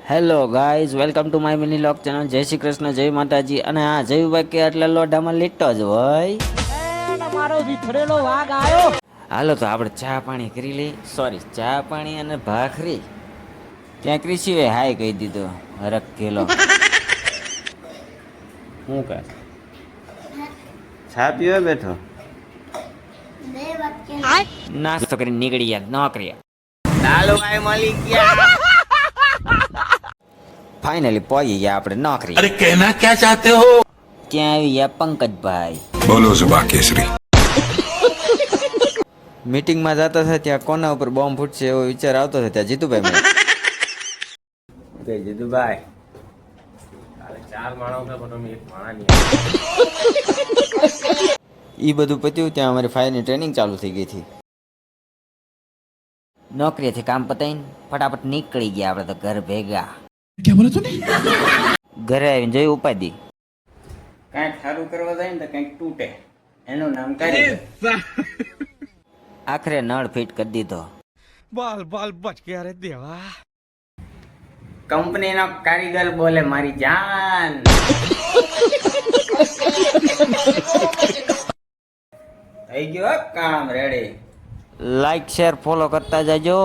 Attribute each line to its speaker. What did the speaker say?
Speaker 1: Hello guys, welcome to my mini lock channel. જય શ્રી કૃષ્ણ, જય માતાજી. અને હા, જયુભાઈ કે એટલે લોઢામાં લીટો જ હોય. મારો વિફરેલો વાઘ આવ્યો. હાલો તો આપણે ચા પાણી કરી લઈ. સોરી, ચા પાણી અને ભાખરી. ત્યાં કૃષિએ હાય કહી દીધો. હરક કેલો શું કહે? ચા પીવા બેઠો, નાસ્તો કરીને નીકળી ગયા નોકરી. ચાલો ભાઈ, મળી ગયા. ફાઇનલી પહોંચી ગયા આપણે નોકરી.
Speaker 2: अरे कहना क्या चाहते हो?
Speaker 1: ક્યાં આવી ગયા પંકજભાઈ?
Speaker 2: बोलो जुबा केसरी.
Speaker 1: મીટિંગમાં જતા હતા ત્યાં કોના ઉપર બોમ્બ ફૂટશે એવો વિચાર આવતો હતો. ત્યાં જીતુભાઈ મને કે જીતુભાઈ ઈ બધું પત્યું. ત્યાં અમારી ફાયરની ટ્રેનિંગ ચાલુ થઈ ગઈ હતી. નોકરીથી કામ પતાવીને ફટાફટ નીકળી ગયા આપણે તો ઘર ભેગા.
Speaker 2: क्या बोला तूने?
Speaker 1: ઘરે આવીને જોયું ઉપાધિ. કાંઈક સારું કરવા જાય ને તો કંઈક તૂટે. એનું નામ કારીગર. આખરે નળ ફિટ કરી દીધો.
Speaker 3: बाल बाल बच गया रे देवा.
Speaker 1: કંપનીનો કારીગર બોલે મારી જાન. થઈ ગયો કામ રેડી. લાઈક શેર ફોલો કરતા જાજો.